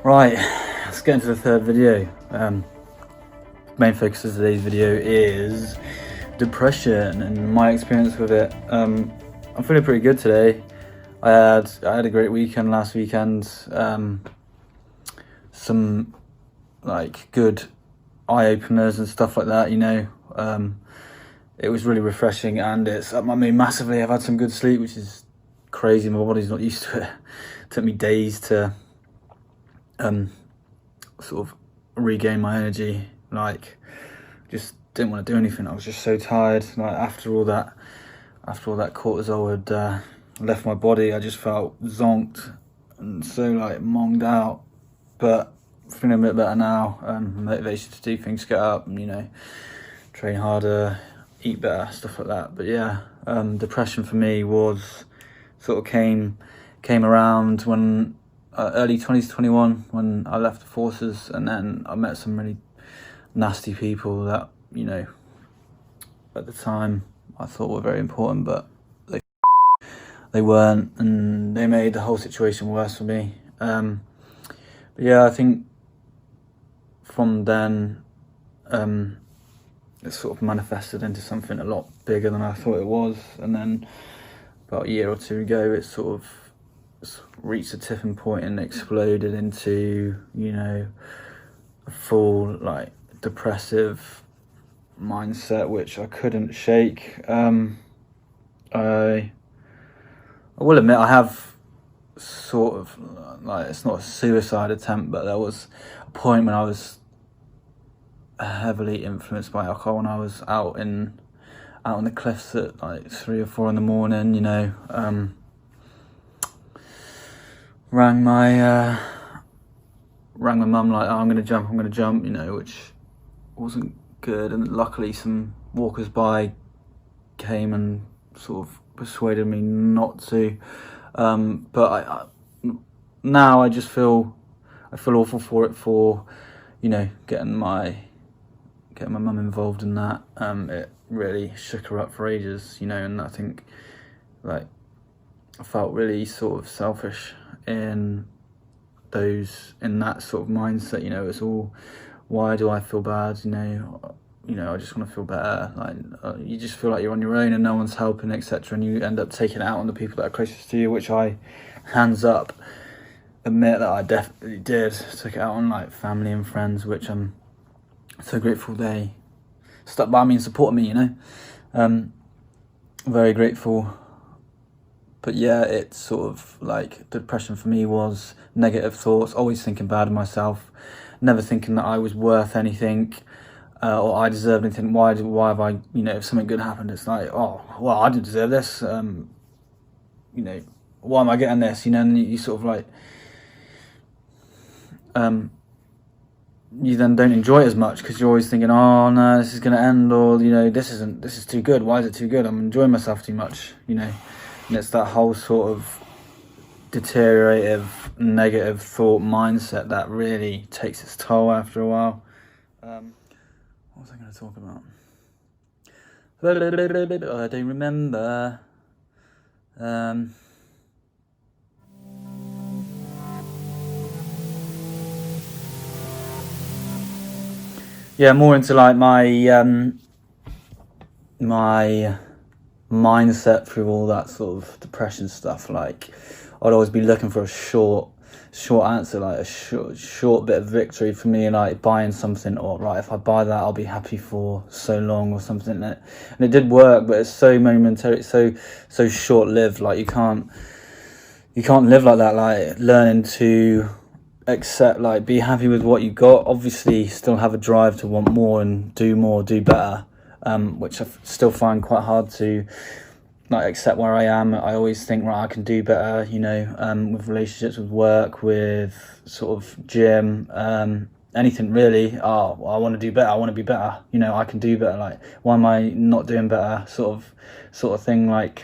Right, let's get into the third video. Main focus of today's video is depression and my experience with it. I'm feeling pretty good today. I had a great weekend last weekend. Some like good eye openers and stuff like that. It was really refreshing, and it's up my mood massively. I've had some good sleep, which is crazy. My body's not used to it. It took me days to sort of regain my energy. Like, just didn't want to do anything. I was just so tired. Like after all that cortisol had left my body, I just felt zonked and so like monged out. But feeling a bit better now. Motivation to do things, get up, and train harder, eat better, stuff like that. But yeah, depression for me was sort of came around when early 2021 when I left the forces, and then I met some really nasty people that at the time I thought were very important, but they weren't, and they made the whole situation worse for me. But yeah, I think from then it sort of manifested into something a lot bigger than I thought it was, and then about a year or two ago it sort of reached a tipping point and exploded into a full like depressive mindset, which I couldn't shake. I will admit I have sort of like, it's not a suicide attempt, but there was a point when I was heavily influenced by alcohol when I was out on the cliffs at like 3 or 4 in the morning. Rang my mum like, oh, I'm gonna jump, which wasn't good, and luckily some walkers by came and sort of persuaded me not to. But I now I just feel awful for getting my mum involved in that. It really shook her up for ages, and I think like I felt really sort of selfish in that sort of mindset. It's all, why do I feel bad? I just want to feel better. Like you just feel like you're on your own and no one's helping, etc., and you end up taking it out on the people that are closest to you, which I, hands up, admit that I definitely did. Took it out on like family and friends, which I'm so grateful they stuck by me and supported me. Very grateful. But yeah, it's sort of like depression for me was negative thoughts, always thinking bad of myself, never thinking that I was worth anything, or I deserved anything. Why have I, if something good happened, it's like, oh, well, I didn't deserve this. Why am I getting this? And you sort of like, you then don't enjoy it as much because you're always thinking, oh no, this is going to end, or this is too good. Why is it too good? I'm enjoying myself too much. And it's that whole sort of deteriorative, negative thought mindset that really takes its toll after a while. What was I going to talk about? I don't remember. Yeah, more into like my my mindset through all that sort of depression stuff. Like I'd always be looking for a short answer, like a short bit of victory for me, like buying something, or right, if I buy that I'll be happy for so long or something. And it did work, but it's so momentary, it's so short lived. Like you can't live like that. Like learning to accept, like be happy with what you got, obviously still have a drive to want more and do more, do better, which I still find quite hard to like accept where I am. I always think, right, I can do better, with relationships, with work, with sort of gym, anything really. Oh, I want to do better, I want to be better, I can do better, like why am I not doing better, sort of thing. Like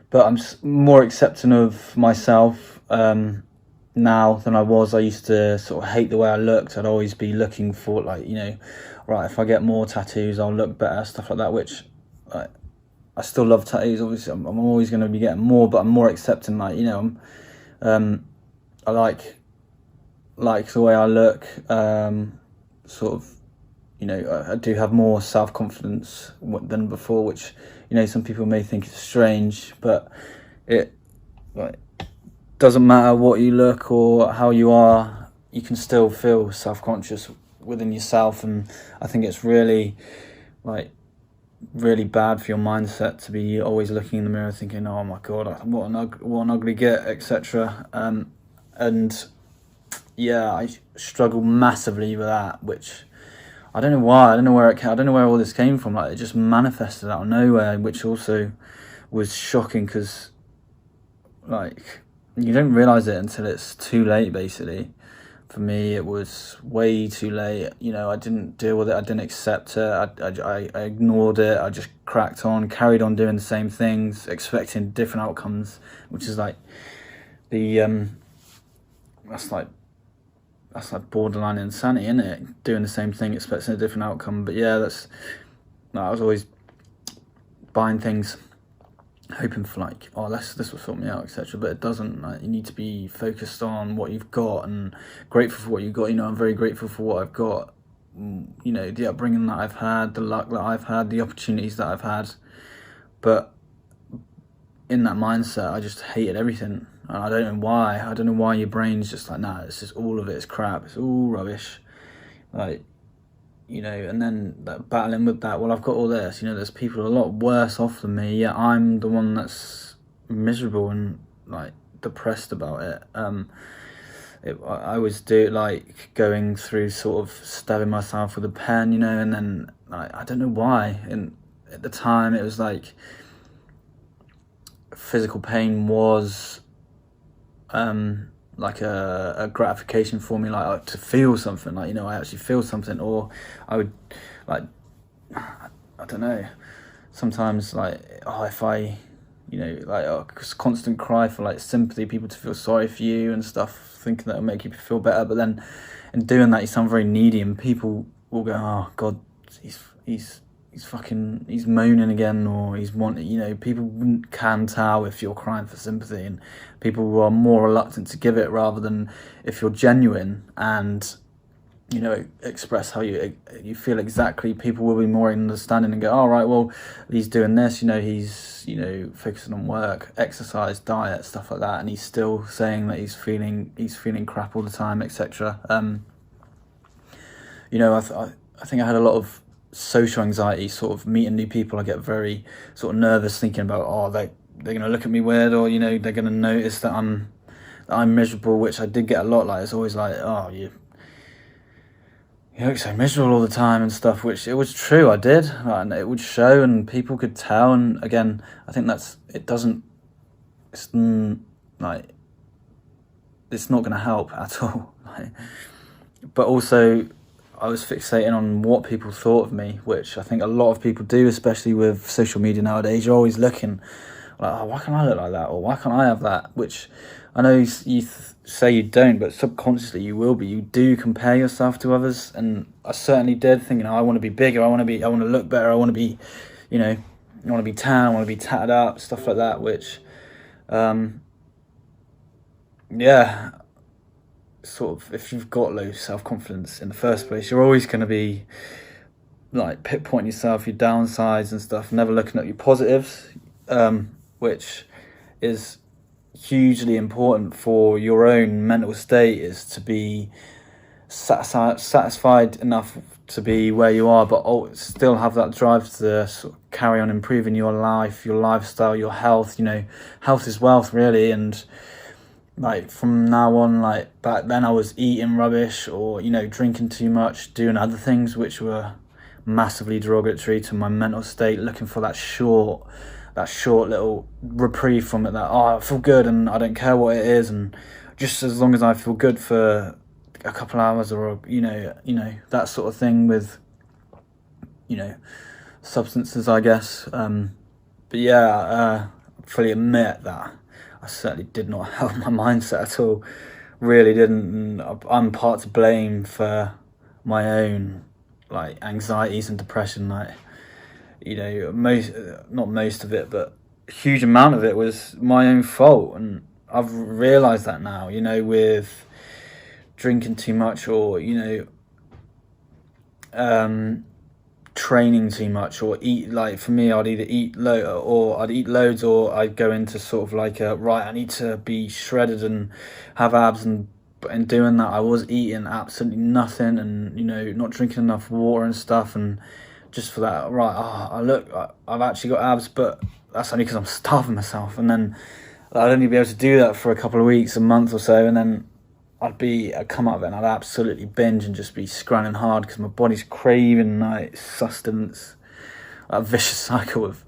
but I'm more accepting of myself now than I was. I used to sort of hate the way I looked. I'd always be looking for like, right, if I get more tattoos I'll look better, stuff like that, which I still love tattoos, obviously. I'm always going to be getting more, but I'm more accepting, like, I like the way I look. Sort of, you know, I do have more self-confidence than before, which, you know, some people may think is strange, but it like doesn't matter what you look or how you are, you can still feel self-conscious within yourself. And I think it's really bad for your mindset to be always looking in the mirror thinking, oh my god, what an ugly git, etc. And yeah, I struggle massively with that, which I don't know why. I don't know where all this came from. Like, it just manifested out of nowhere, which also was shocking, because like, you don't realize it until it's too late. Basically, for me, it was way too late. You know, I didn't deal with it. I didn't accept it. I ignored it. I just cracked on, carried on doing the same things, expecting different outcomes, which is like the that's like borderline insanity, isn't it? Doing the same thing, expecting a different outcome. But yeah, I was always buying things, hoping for like, oh, this will sort me out, etc. But it doesn't. Like, you need to be focused on what you've got and grateful for what you've got. You know, I'm very grateful for what I've got. You know, the upbringing that I've had, the luck that I've had, the opportunities that I've had. But in that mindset, I just hated everything. And I don't know why. I don't know why your brain's just like, nah, it's just all of it is crap. It's all rubbish. Like, you know, and then that battling with that, well, I've got all this. You know, there's people a lot worse off than me, yet I'm the one that's miserable and like depressed about it. I always do like going through sort of stabbing myself with a pen, you know, and then like, I don't know why. And at the time, it was like physical pain was like a gratification for me, like to feel something, like, you know, I actually feel something. Or I would like, I don't know, sometimes like, oh, if I, you know, like a constant cry for like sympathy, people to feel sorry for you and stuff, thinking that will make you feel better. But then in doing that, you sound very needy, and people will go, oh god, he's moaning again, or he's wanting, you know, people can tell if you're crying for sympathy, and people are more reluctant to give it, rather than if you're genuine and, you know, express how you feel exactly. People will be more understanding and go, all right, well, he's doing this, you know, he's, you know, focusing on work, exercise, diet, stuff like that, and he's still saying that he's feeling crap all the time, etc. You know, I think I had a lot of social anxiety, sort of meeting new people. I get very sort of nervous thinking about, oh, they're gonna look at me weird, or, you know, they're gonna notice that I'm miserable, which I did get a lot. Like, it's always like, oh, you look so miserable all the time and stuff, which it was true, I did, and it would show and people could tell. And again, I think it's like, it's not gonna help at all. Like, but also, I was fixating on what people thought of me, which I think a lot of people do, especially with social media nowadays. You're always looking like, oh, why can't I look like that? Or why can't I have that? Which I know you say you don't, but subconsciously you will be. You do compare yourself to others, and I certainly did, thinking, oh, I want to be bigger, I want to look better, I want to be, you know, I want to be tan, I want to be tatted up, stuff like that, which, yeah, sort of, if you've got low self-confidence in the first place, you're always going to be like pinpointing yourself, your downsides and stuff, never looking at your positives, which is hugely important for your own mental state, is to be satisfied enough to be where you are, but still have that drive to sort of carry on improving your life, your lifestyle, your health. You know, health is wealth, really. And like, from now on, like, back then I was eating rubbish, or, you know, drinking too much, doing other things which were massively derogatory to my mental state, looking for that short little reprieve from it, that, oh, I feel good and I don't care what it is, and just as long as I feel good for a couple hours, or, you know, that sort of thing with, you know, substances, I guess. But yeah, I fully admit that I certainly did not help my mindset at all. Really didn't. And I'm part to blame for my own, like, anxieties and depression. Like, you know, not most of it, but a huge amount of it was my own fault. And I've realised that now, you know, with drinking too much, or, you know, training too much, or eat, like for me, I'd either eat low, or I'd eat loads, or I'd go into sort of like a, right, I need to be shredded and have abs, and in doing that I was eating absolutely nothing, and, you know, not drinking enough water and stuff, and just for that, right, I've actually got abs, but that's only because I'm starving myself. And then I'd only be able to do that for a couple of weeks, a month or so, and then I'd come out of it and I'd absolutely binge and just be scrunning hard because my body's craving like sustenance. A vicious cycle of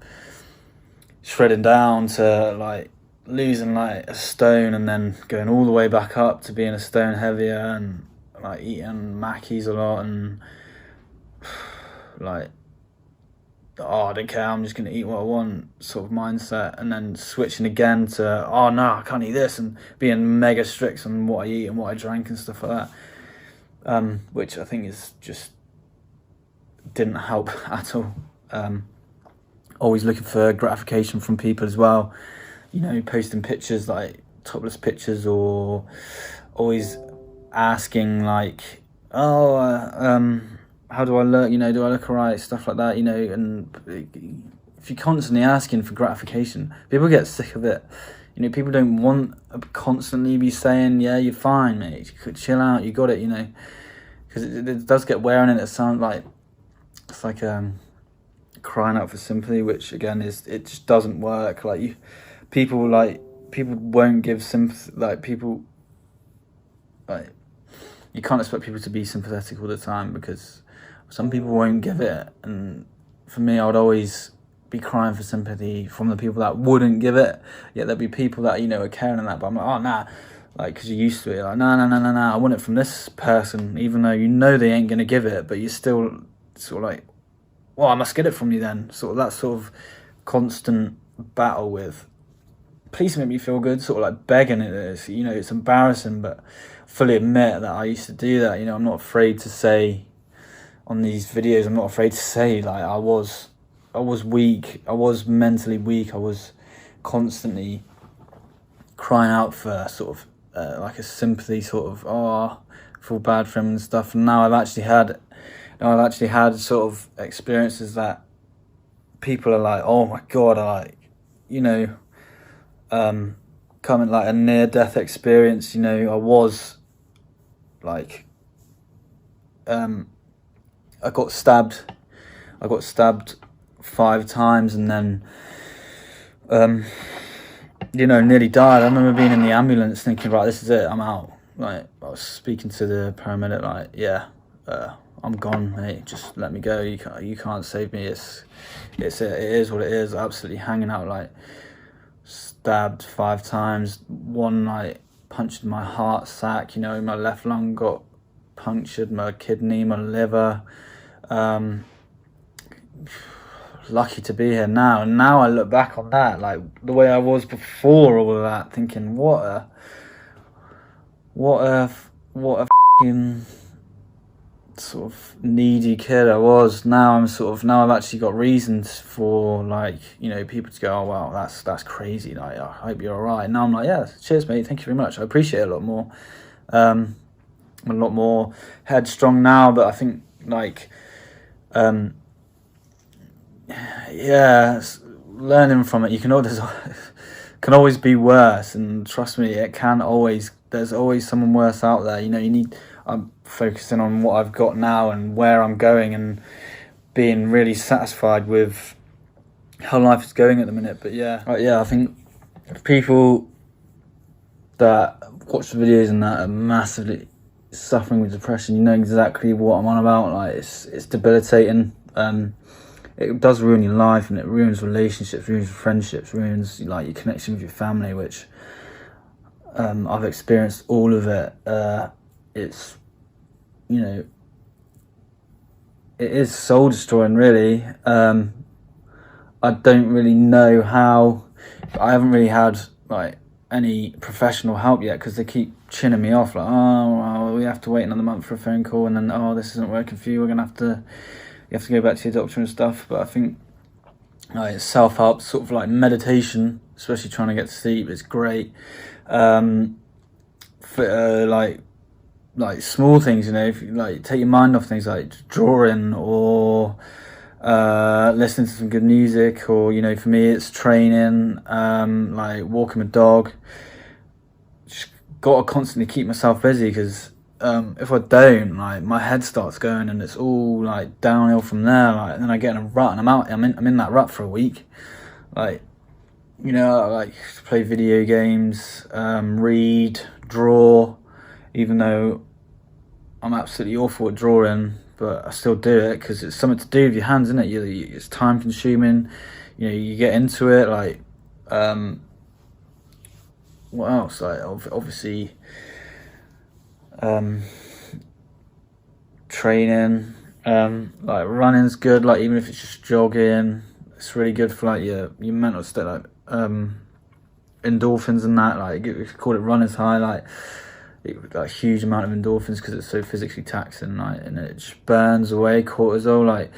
shredding down to like losing like a stone, and then going all the way back up to being a stone heavier, and like eating Mackies a lot, and like, oh, I don't care, I'm just going to eat what I want sort of mindset, and then switching again to, oh no, I can't eat this, and being mega strict on what I eat and what I drank and stuff like that, which I think is just didn't help at all. Always looking for gratification from people as well, you know, posting pictures, like topless pictures, or always asking like, oh, how do I look, you know, do I look alright, stuff like that, you know. And if you're constantly asking for gratification, people get sick of it, you know. People don't want to constantly be saying, yeah, you're fine, mate, you could chill out, you got it, you know, because it does get wearing, and it sounds like it's like crying out for sympathy, which again it just doesn't work. Like people won't give sympathy, like people, like, you can't expect people to be sympathetic all the time, because some people won't give it. And for me, I would always be crying for sympathy from the people that wouldn't give it. Yet there'd be people that, you know, are caring and that, but I'm like, oh nah, like, because you're used to it, like, no, I want it from this person, even though you know they ain't gonna give it, but you're still sort of like, well, I must get it from you then. Sort of that sort of constant battle with, please make me feel good, sort of like begging it is, you know. It's embarrassing, but fully admit that I used to do that, you know. I'm not afraid to say on these videos, I'm not afraid to say, like, I was weak, I was mentally weak, I was constantly crying out for sort of like a sympathy, sort of, oh, I feel bad for him and stuff. And now I've actually had sort of experiences that people are like, oh my god, like, you know, coming like a near-death experience, you know. I was like, I got stabbed 5 times, and then you know, nearly died. I remember being in the ambulance thinking, right, this is it, I'm out. Like, I was speaking to the paramedic, like, yeah, I'm gone, mate, just let me go, you can't save me. It is what it is. Absolutely hanging out, like, stabbed 5 times. One, like, punctured my heart sac, you know, my left lung got punctured, my kidney, my liver. Lucky to be here now. And now I look back on that, like, the way I was before all of that, thinking, what a f***ing sort of needy kid I was. Now I've actually got reasons for, like, you know, people to go, oh wow, that's crazy, like, I hope you're alright. Now I'm like, yeah, cheers mate, thank you very much, I appreciate it a lot more. I'm a lot more headstrong now, but I think, like, yeah, learning from it, you can always can always be worse, and trust me, there's always someone worse out there, you know. I'm focusing on what I've got now and where I'm going, and being really satisfied with how life is going at the minute. But yeah, I think people that watch the videos and that are massively suffering with depression, you know exactly what I'm on about. Like, it's debilitating. It does ruin your life, and it ruins relationships, ruins friendships, ruins, like, your connection with your family, which I've experienced all of it. It's, you know, it is soul destroying, really. I don't really know how. I haven't really had, like, any professional help yet, because they keep chinning me off, like, oh, well, we have to wait another month for a phone call, and then, oh, this isn't working for you, you have to go back to your doctor and stuff. But I think, like, self-help, sort of like meditation, especially trying to get to sleep, is great. for, like small things, you know, if you, like, take your mind off things like drawing or listening to some good music, or, you know, for me it's training, like walking my dog. Just gotta constantly keep myself busy, because if I don't, like, my head starts going and it's all like downhill from there. Like, and then I get in a rut and I'm in that rut for a week. Like, you know, I like to play video games, read, draw, even though I'm absolutely awful at drawing, but I still do it because it's something to do with your hands, isn't it? It's time consuming, you know, you get into it. Like, what else? Like, obviously, training, like running's good. Like, even if it's just jogging, it's really good for like your mental state. Like, endorphins and that. Like, you call it runner's high. Like a huge amount of endorphins because it's so physically taxing. Like, and it just burns away cortisol. Like,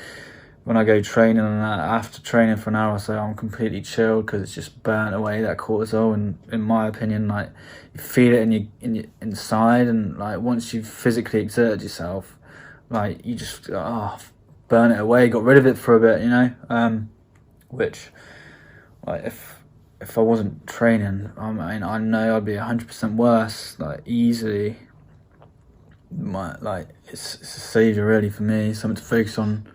when I go training and that, after training for an hour or so, I'm completely chilled because it's just burnt away that cortisol. And in my opinion, like, you feel it in your inside, and like once you've physically exerted yourself, like, you just burn it away, got rid of it for a bit, you know. Which, like, if I wasn't training, I mean, I know I'd be 100% worse, like, easily. Like, it's a saviour really for me, something to focus on,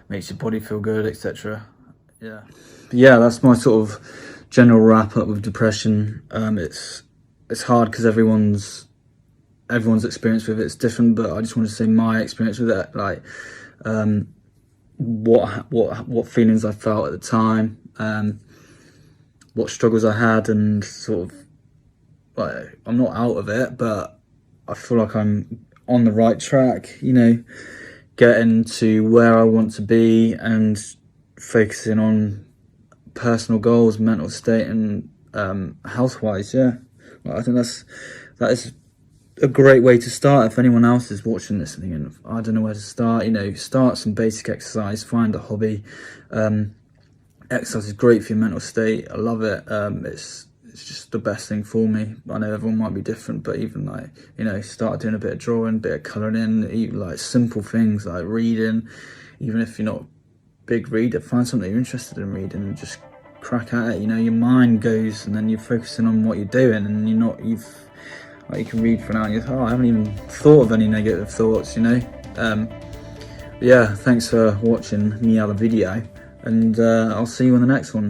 makes your body feel good, etc. Yeah. But yeah, that's my sort of general wrap up with depression. It's hard because everyone's experience with it's different, but I just want to say my experience with it, like, what feelings I felt at the time, what struggles I had, and sort of, like, I'm not out of it, but I feel like I'm on the right track, you know, getting to where I want to be and focusing on personal goals, mental state, and health-wise. Yeah, well, I think that is a great way to start. If anyone else is watching this and thinking, I don't know where to start, you know, start some basic exercise, find a hobby. Exercise is great for your mental state. I love it. It's just the best thing for me. I know everyone might be different, but even, like, you know, start doing a bit of drawing, a bit of colouring in, even like simple things like reading. Even if you're not a big reader, find something you're interested in reading and just crack at it. You know, your mind goes, and then you're focusing on what you're doing, and you can read for an hour and you're like, I haven't even thought of any negative thoughts, you know. Yeah, thanks for watching me other video, and I'll see you on the next one.